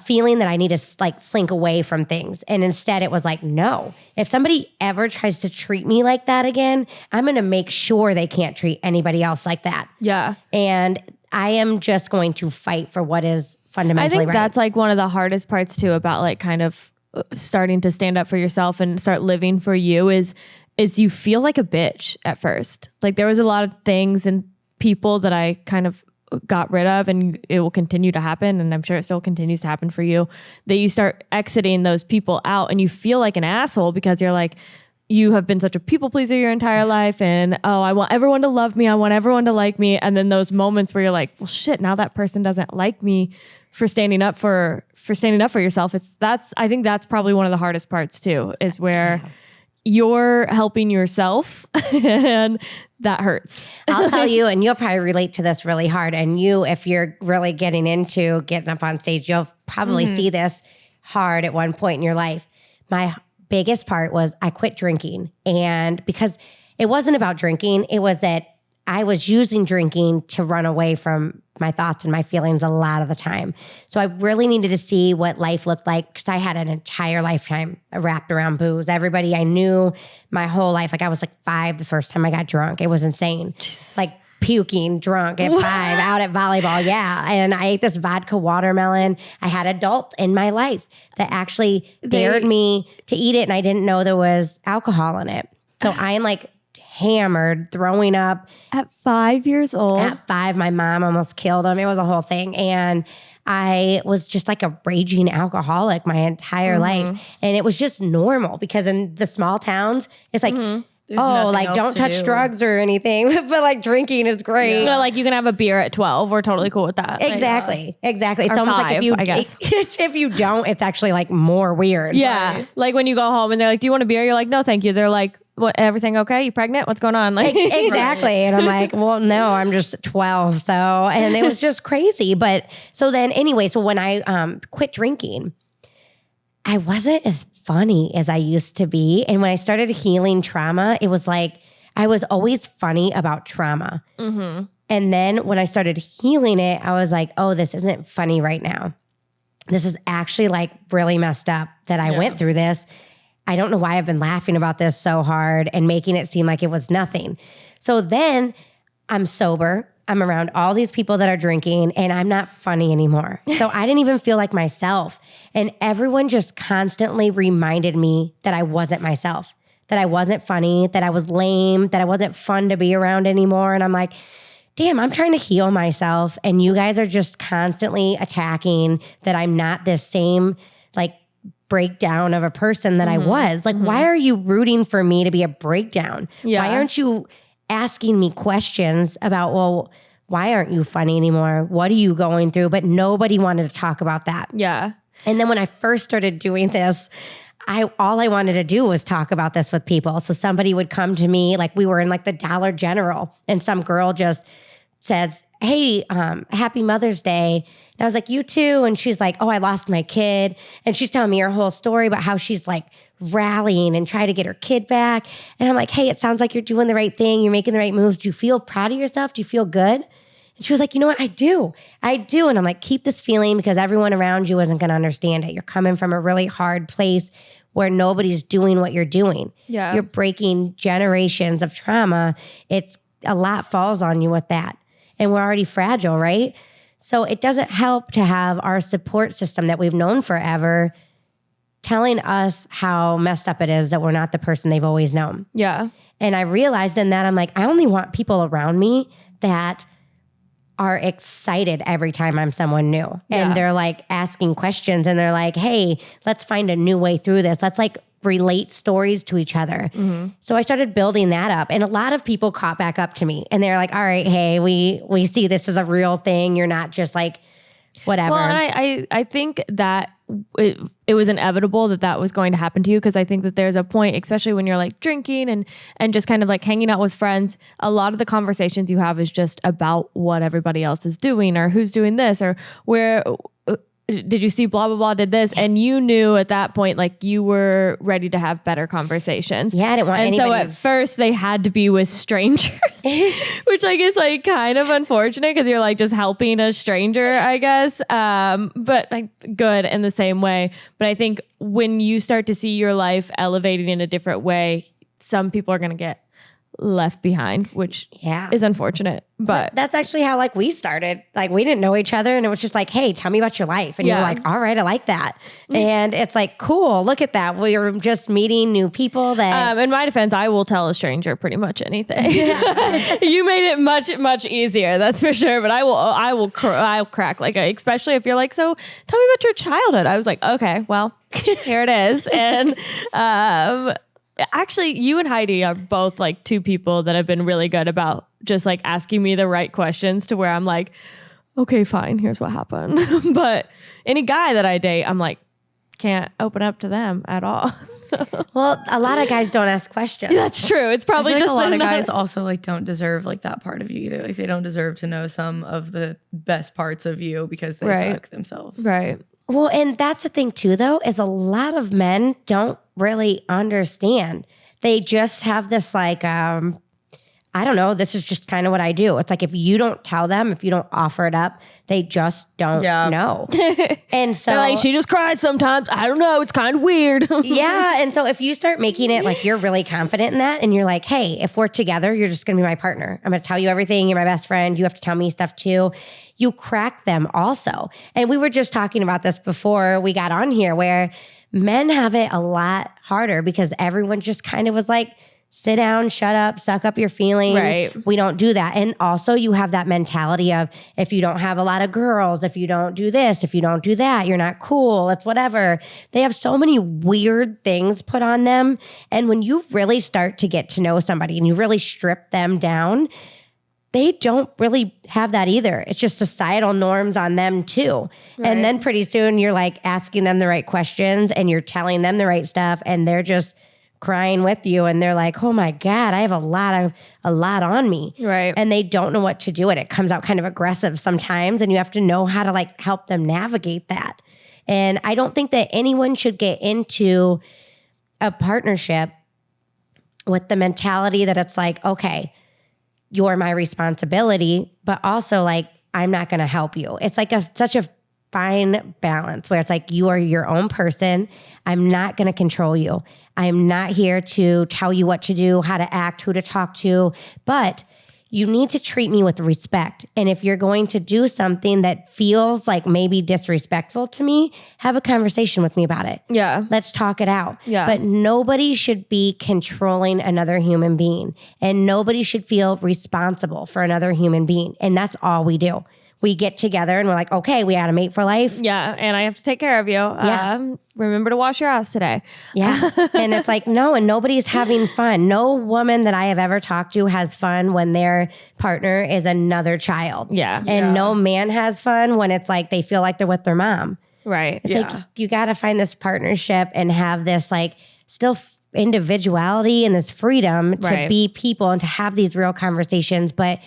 feeling that I need to like slink away from things. And instead it was like, no, if somebody ever tries to treat me like that again, I'm going to make sure they can't treat anybody else like that. Yeah. And I am just going to fight for what is fundamentally I think right. that's like one of the hardest parts too about like kind of starting to stand up for yourself and start living for you is you feel like a bitch at first. Like there was a lot of things and people that I kind of got rid of, and it will continue to happen, and I'm sure it still continues to happen for you, that you start exiting those people out and you feel like an asshole because you're like, you have been such a people pleaser your entire life, and I want everyone to love me, I want everyone to like me, and then those moments where you're like, well shit, now that person doesn't like me for standing up for yourself. I think that's probably one of the hardest parts too, is where you're helping yourself and that hurts. I'll tell you, and you'll probably relate to this really hard. And you, if you're really getting into getting up on stage, you'll probably see this hard at one point in your life. My biggest part was I quit drinking. And because it wasn't about drinking, it was that I was using drinking to run away from my thoughts and my feelings a lot of the time. So I really needed to see what life looked like, because I had an entire lifetime wrapped around booze. Everybody I knew my whole life, like I was like 5 the first time I got drunk. It was insane. Jesus. Like puking drunk at 5 out at volleyball. Yeah. And I ate this vodka watermelon. I had adults in my life that actually dared me to eat it, and I didn't know there was alcohol in it. So I am like hammered, throwing up. At 5 years old? At 5, my mom almost killed him. It was a whole thing. And I was just like a raging alcoholic my entire life. And it was just normal, because in the small towns, it's like, like don't touch drugs or anything. But like drinking is great. So like you can have a beer at 12. We're totally cool with that. Exactly. Exactly. It's Or almost 5, like if you, I guess. if you don't, it's actually like more weird. Yeah. Right. Like when you go home and they're like, do you want a beer? You're like, no, thank you. They're like, what, everything okay? You pregnant? What's going on? Like Exactly. And I'm like, well, no, I'm just 12. So, and it was just crazy. But so then anyway, so when I quit drinking, I wasn't as funny as I used to be. And when I started healing trauma, it was like, I was always funny about trauma. And then when I started healing it, I was like, oh, this isn't funny right now. This is actually like really messed up that I went through this. I don't know why I've been laughing about this so hard and making it seem like it was nothing. So then I'm sober. I'm around all these people that are drinking, and I'm not funny anymore. So I didn't even feel like myself. And everyone just constantly reminded me that I wasn't myself, that I wasn't funny, that I was lame, that I wasn't fun to be around anymore. And I'm like, damn, I'm trying to heal myself. And you guys are just constantly attacking that I'm not this same like breakdown of a person that I was. Like, why are you rooting for me to be a breakdown? Yeah. Why aren't you asking me questions about, well, why aren't you funny anymore? What are you going through? But nobody wanted to talk about that. Yeah. And then when I first started doing this, all I wanted to do was talk about this with people. So somebody would come to me, like we were in like the Dollar General, and some girl just says, hey, happy Mother's Day. And I was like, you too. And she's like, oh, I lost my kid. And she's telling me her whole story about how she's like rallying and trying to get her kid back. And I'm like, hey, it sounds like you're doing the right thing. You're making the right moves. Do you feel proud of yourself? Do you feel good? And she was like, you know what? I do. And I'm like, keep this feeling, because everyone around you isn't going to understand it. You're coming from a really hard place where nobody's doing what you're doing. Yeah. You're breaking generations of trauma. It's a lot falls on you with that. And we're already fragile, right? So it doesn't help to have our support system that we've known forever telling us how messed up it is that we're not the person they've always known. Yeah. And I realized in that, I'm like, I only want people around me that are excited every time I'm someone new. And they're like asking questions, and they're like, hey, let's find a new way through this. Let's like relate stories to each other. So I started building that up, and a lot of people caught back up to me, and they're like, all right, hey, we see this as a real thing. You're not just like whatever. Well, and I think that it was inevitable that was going to happen to you, because I think that there's a point, especially when you're like drinking and just kind of like hanging out with friends, a lot of the conversations you have is just about what everybody else is doing, or who's doing this, or where did you see blah, blah, blah did this. And you knew at that point, like you were ready to have better conversations. Yeah, I didn't want And so at first they had to be with strangers, which I guess like kind of unfortunate, because you're like just helping a stranger, I guess. But like good in the same way. But I think when you start to see your life elevating in a different way, some people are going to get left behind, which is unfortunate. But that's actually how like we started. Like we didn't know each other and it was just like, hey, tell me about your life. And you're like, all right, I like that. And it's like, cool, look at that. We were just meeting new people that in my defense, I will tell a stranger pretty much anything. You made it much easier, that's for sure. But I'll crack like especially if you're like, so tell me about your childhood. I was like, okay, well, here it is. And actually, you and Heidi are both like two people that have been really good about just like asking me the right questions to where I'm like, okay, fine, here's what happened. But any guy that I date, I'm like, can't open up to them at all. well, a lot of guys don't ask questions. That's true. It's probably I feel just like a lot of guys also like don't deserve like that part of you either. Like they don't deserve to know some of the best parts of you because they suck themselves. Right. Well, and that's the thing too, though, is a lot of men don't really understand. They just have this like, I don't know, this is just kind of what I do. It's like if you don't tell them, if you don't offer it up, they just don't know. And so they're like, she just cries sometimes. I don't know. It's kind of weird. yeah. And so if you start making it like you're really confident in that and you're like, hey, if we're together, you're just going to be my partner. I'm going to tell you everything. You're my best friend. You have to tell me stuff too. You crack them also. And we were just talking about this before we got on here where men have it a lot harder because everyone just kind of was like, sit down, shut up, suck up your feelings. Right. We don't do that. And also you have that mentality of if you don't have a lot of girls, if you don't do this, if you don't do that, you're not cool. It's whatever. They have so many weird things put on them. And when you really start to get to know somebody and you really strip them down, they don't really have that either. It's just societal norms on them too. Right. And then pretty soon you're like asking them the right questions and you're telling them the right stuff and they're just crying with you and they're like, oh my God, I have a lot on me. Right. And they don't know what to do. And it comes out kind of aggressive sometimes and you have to know how to like help them navigate that. And I don't think that anyone should get into a partnership with the mentality that it's like, okay, you're my responsibility, but also like, I'm not going to help you. It's like such a fine balance where it's like, you are your own person. I'm not going to control you. I'm not here to tell you what to do, how to act, who to talk to, but you need to treat me with respect. And if you're going to do something that feels like maybe disrespectful to me, have a conversation with me about it. Yeah. Let's talk it out. Yeah. But nobody should be controlling another human being and nobody should feel responsible for another human being. And that's all we do. We get together and we're like, okay, we got to mate for life. Yeah. And I have to take care of you. Yeah. Remember to wash your ass today. Yeah. And it's like, no, and nobody's having fun. No woman that I have ever talked to has fun when their partner is another child. Yeah. And no man has fun when it's like they feel like they're with their mom. Right. It's like you got to find this partnership and have this like still individuality and this freedom to be people and to have these real conversations. But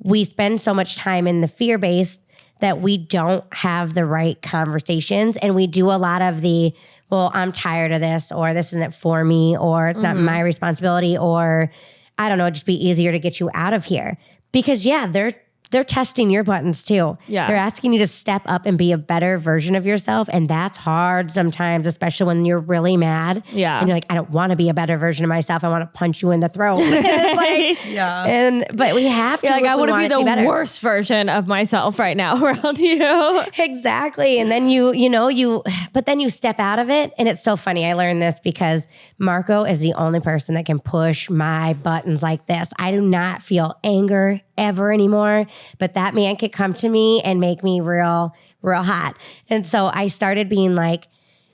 we spend so much time in the fear-based that we don't have the right conversations. And we do a lot of the, well, I'm tired of this, or this isn't for me, or it's not my responsibility, or I don't know, it'd just be easier to get you out of here. Because they're testing your buttons too. Yeah. They're asking you to step up and be a better version of yourself. And that's hard sometimes, especially when you're really mad. Yeah. And you're like, I don't want to be a better version of myself. I want to punch you in the throat. It's like, but we have to. You're like, I want to be the better. worst version of myself right now around you. Exactly. And then but then you step out of it. And it's so funny. I learned this because Marco is the only person that can push my buttons like this. I do not feel anger ever anymore, but that man could come to me and make me real hot. And so I started being like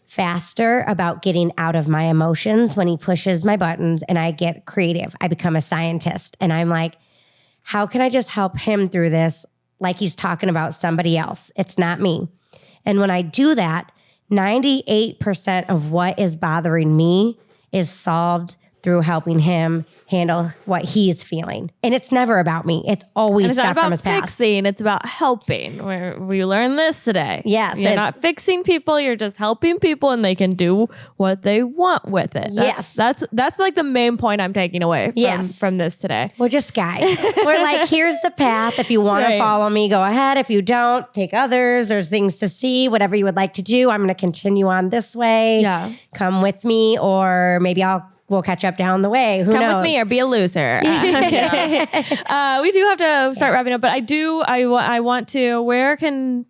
faster about getting out of my emotions when he pushes my buttons, and I get creative. I become a scientist and I'm like, how can I just help him through this? Like he's talking about somebody else. It's not me. And when I do that, 98% of what is bothering me is solved through helping him handle what he's feeling. And it's never about me. It's always stuff from his past. Fixing, it's about helping. We learned this today. Yes. You're not fixing people, you're just helping people and they can do what they want with it. That's like the main point I'm taking away from this today. We're just guides. We're like, here's the path. If you want to follow me, go ahead. If you don't, take others. There's things to see, whatever you would like to do. I'm going to continue on this way. Yeah. Come with me, or maybe I'll we'll catch up down the way. Who Come knows? with me or be a loser. We do have to start wrapping up, but I want to,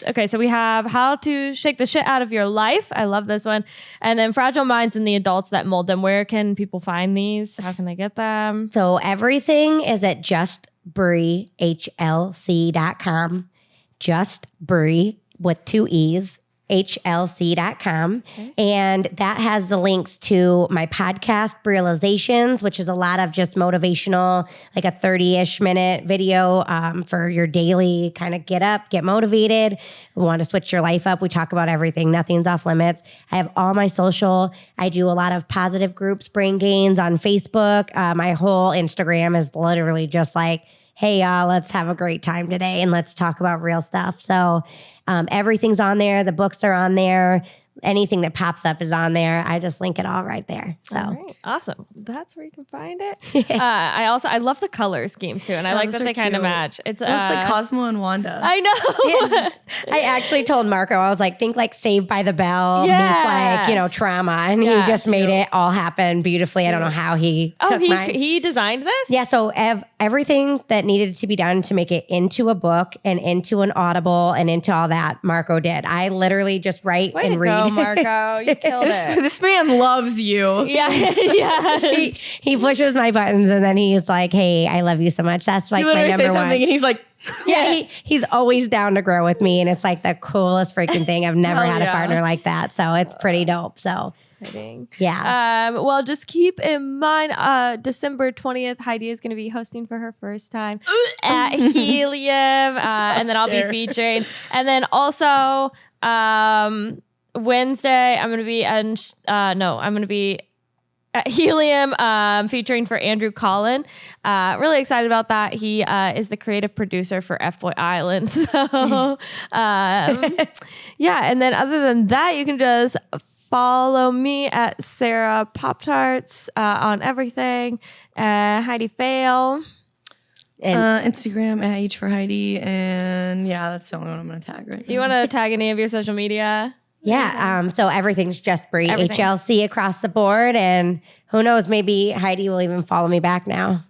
okay, so we have how to shake the shit out of your life. I love this one. And then fragile minds and the adults that mold them. Where can people find these? How can they get them? So everything is at justbreehlc.com. Just Bree with 2 E's. HLC.com. Okay. And that has the links to my podcast, Realizations, which is a lot of just motivational, like a 30-ish minute video for your daily kind of get up, get motivated. We want to switch your life up. We talk about everything. Nothing's off limits. I have all my social. I do a lot of positive groups, Brain Gains on Facebook. My whole Instagram is literally just like, hey, y'all, let's have a great time today and let's talk about real stuff. So everything's on there. The books are on there. Anything that pops up is on there. I just link it all right there. So all right. Awesome. That's where you can find it. I love the color scheme too. And I like that they kind of match. It looks like Cosmo and Wanda. I know. Yeah. I actually told Marco, I was like, think like Saved by the Bell meets like, trauma. And he just made it all happen beautifully. I don't know how he took mine. He designed this? Yeah. So everything that needed to be done to make it into a book and into an Audible and into all that, Marco did. I literally just write and read. Go, Marco. You killed it. This man loves you. Yeah. He pushes my buttons and then he's like, hey, I love you so much. That's like my number one. And he's like, he's always down to grow with me. And it's like the coolest freaking thing. I've never had a partner like that. So it's pretty dope. So exciting. Yeah. Well, just keep in mind, December 20th, Heidi is going to be hosting for her first time at Helium. And then I'll be featuring. And then also, Wednesday, I'm going to be at Helium, featuring for Andrew Collin. Really excited about that. He is the creative producer for F-Boy Island. So, and then other than that, you can just follow me at Sarah Pop-Tarts on everything. Heidi Fail. And Instagram at H for Heidi. And that's the only one I'm going to tag right now. Do you want to tag any of your social media? Yeah. So everything's just Bree HLC across the board. And who knows, maybe Heidi will even follow me back now.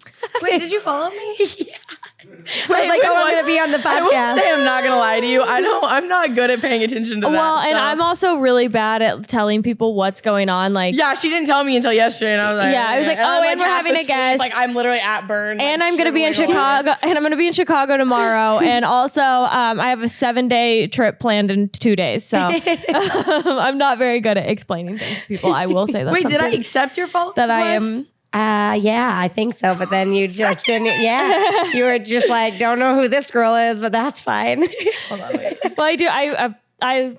Wait, did you follow me? Yeah. I was like, I'm going to be on the podcast. I will say I'm not going to lie to you. I'm not good at paying attention to that. Well, and I'm also really bad at telling people what's going on. Like, she didn't tell me until yesterday, and I was like, I was like, and we're having a guest. Like, I'm literally at Burn, and I'm going to be in Chicago, and I'm going to be in Chicago tomorrow, and also I have a 7-day trip planned in 2 days. So I'm not very good at explaining things to people. I will say that. Wait, did I accept your fault? That I am. Yeah, I think so. But then you just didn't. Yeah, you were just like, don't know who this girl is, but that's fine. Hold on, wait. Well, I do. I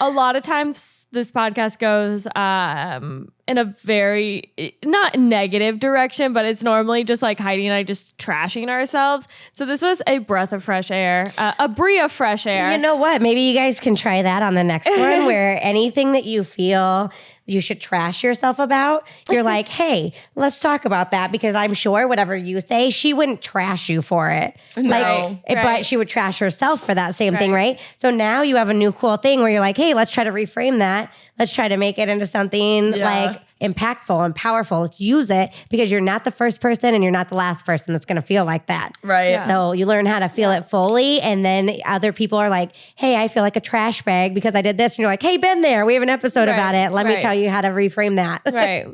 a lot of times this podcast goes in a very not negative direction, but it's normally just like Heidi and I just trashing ourselves. So this was a breath of fresh air, a brie of fresh air. You know what? Maybe you guys can try that on the next one, where anything that you feel you should trash yourself about, you're like, hey, let's talk about that, because I'm sure whatever you say, she wouldn't trash you for it. No. But she would trash herself for that same thing, right? So now you have a new cool thing where you're like, hey, let's try to reframe that. Let's try to make it into something like impactful and powerful. Let's use it, because you're not the first person and you're not the last person that's going to feel like that. Right. Yeah. So you learn how to feel it fully. And then other people are like, hey, I feel like a trash bag because I did this. And you're like, hey, been there. We have an episode about it. Let me tell you how to reframe that. Right.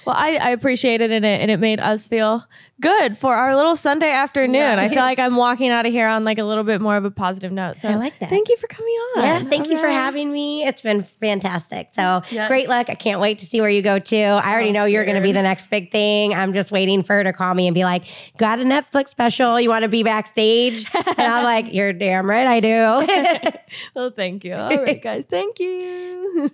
Well, I appreciated it, and it made us feel good for our little Sunday afternoon. Yes. I feel like I'm walking out of here on like a little bit more of a positive note. So I like that. Thank you for coming on. Yeah, thank you for having me. It's been fantastic. So great luck. I can't wait to see where you go to. I already know you're going to be the next big thing. I'm just waiting for her to call me and be like, got a Netflix special. You want to be backstage? And I'm like, you're damn right I do. Well, thank you. All right, guys. Thank you.